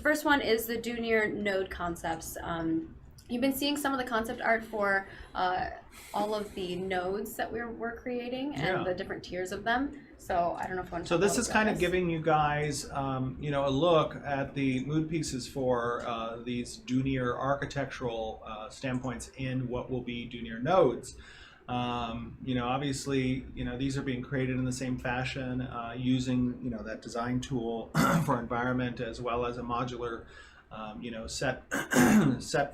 first one is the junior node concepts. You've been seeing some of the concept art for all of the nodes that we're creating and the different tiers of them. So I don't know if you want to. So this is kind of giving you guys, you know, a look at the mood pieces for these junior architectural standpoints in what will be junior nodes. You know, obviously, you know, these are being created in the same fashion using, you know, that design tool for environment as well as a modular you know, set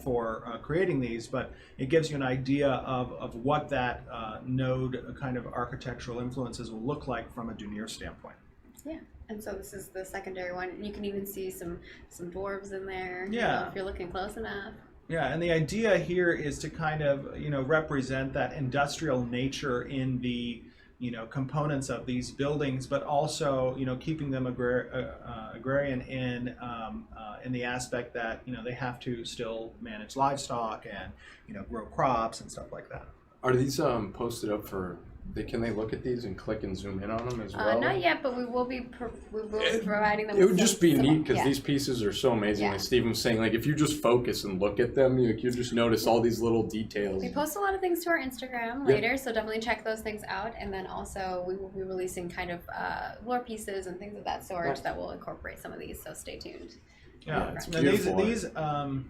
for creating these, but it gives you an idea of what that node kind of architectural influences will look like from a junior standpoint. Yeah, and so this is the secondary one. You can even see some dwarves in there. Yeah, you know, if you're looking close enough. Yeah, and the idea here is to kind of, you know, represent that industrial nature in the, you know, components of these buildings, but also, you know, keeping them agrarian in the aspect that, you know, they have to still manage livestock and, you know, grow crops and stuff like that. Are these posted up for? Can they look at these and click and zoom in on them as well? Not yet, but we will be providing them. It would just be neat because these pieces are so amazing. Yeah. Like Stephen was saying, like if you just focus and look at them, you just notice all these little details. We post a lot of things to our Instagram later, so definitely check those things out. And then also we will be releasing kind of lore pieces and things of that sort that will incorporate some of these. So stay tuned. Yeah, it's beautiful. These who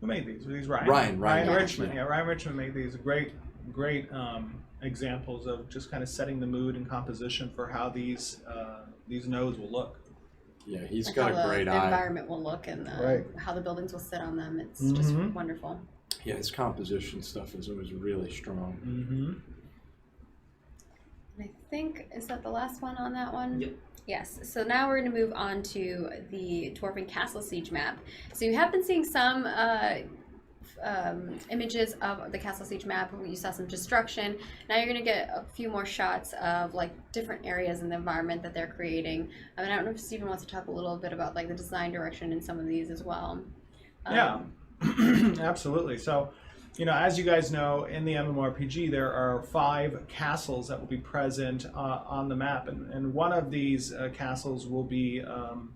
made these? Were these Ryan Richmond. Yeah, Ryan Richmond made these great examples of just kind of setting the mood and composition for how these nodes will look. Yeah, he's like got a great eye. The environment will look and how the buildings will sit on them. It's just wonderful. Yeah, his composition stuff is always really strong. And I think, is that the last one on that one? Yep. Yes, so now we're going to move on to the Dwarven Castle Siege map. So you have been seeing some images of the Castle Siege map. You saw some destruction. Now you're going to get a few more shots of like different areas in the environment that they're creating. I mean, I don't know if Stephen wants to talk a little bit about like the design direction in some of these as well. Yeah, absolutely. So, you know, as you guys know, in the MMORPG, there are 5 castles that will be present on the map, and one of these castles will be an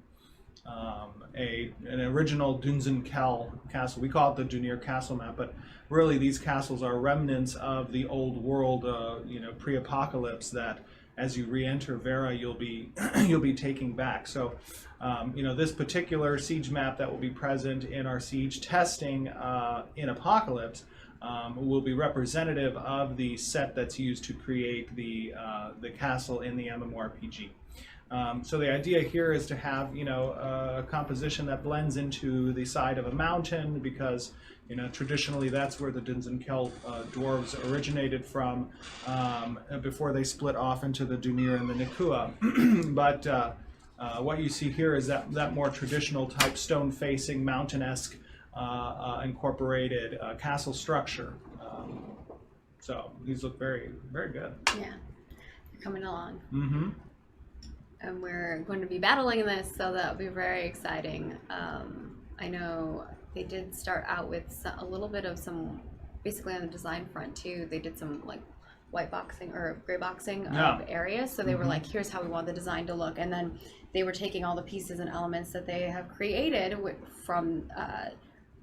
original Dunzenkel castle. We call it the Junior Castle map, but really these castles are remnants of the old world, you know, pre-apocalypse that, as you re-enter Vera, you'll be taking back. So, you know, this particular siege map that will be present in our siege testing in Apocalypse will be representative of the set that's used to create the castle in the MMORPG. So the idea here is to have, you know, a composition that blends into the side of a mountain because, you know, traditionally that's where the Dunzenkel dwarves originated from before they split off into the Dunir and the Nikua. But what you see here is that more traditional type stone-facing, mountain-esque incorporated castle structure. So these look very, very good. Yeah, they're coming along. And we're going to be battling this, so that'll be very exciting. I know they did start out with a little bit of some, basically on the design front too, they did some like white boxing or gray boxing of areas. So they were like, here's how we want the design to look. And then they were taking all the pieces and elements that they have created from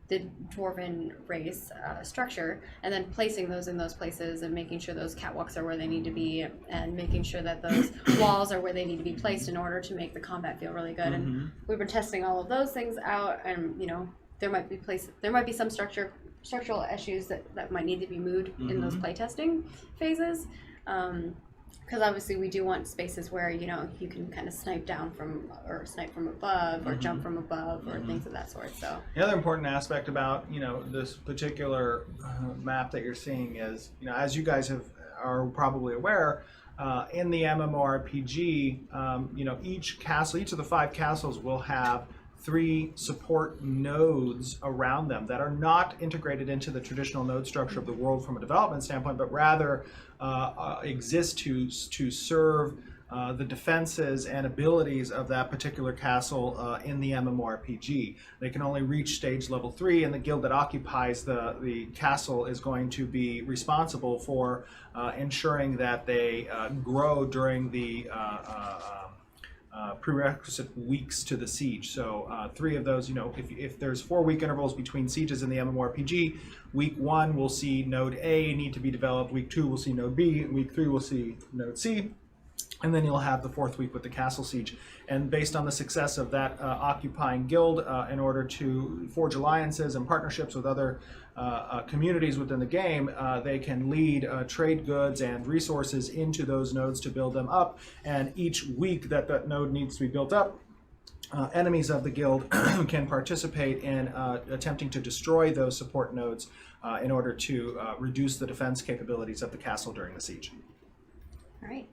the dwarven race structure, and then placing those in those places and making sure those catwalks are where they need to be, and making sure that those walls are where they need to be placed in order to make the combat feel really good. And we've been testing all of those things out, and you know, there might be some structural issues that might need to be moved in those playtesting phases. Because obviously we do want spaces where, you know, you can kind of snipe down from, or snipe from above, or jump from above, or things of that sort. So the other important aspect about, you know, this particular map that you're seeing is, you know, as you guys are probably aware, in the MMORPG, you know, each of the 5 castles will have 3 support nodes around them that are not integrated into the traditional node structure of the world from a development standpoint, but rather exist to serve the defenses and abilities of that particular castle in the MMORPG. They can only reach stage level 3, and the guild that occupies the castle is going to be responsible for ensuring that they grow during the prerequisite weeks to the siege. So 3 of those, if there's 4-week intervals between sieges in the MMORPG, week 1 we'll see node A need to be developed, week 2 we'll see node B, week 3 we'll see node C, and then you'll have the 4th week with the castle siege. And based on the success of that occupying guild, in order to forge alliances and partnerships with other communities within the game, they can lead trade goods and resources into those nodes to build them up. And each week that node needs to be built up, enemies of the guild can participate in attempting to destroy those support nodes in order to reduce the defense capabilities of the castle during the siege. All right.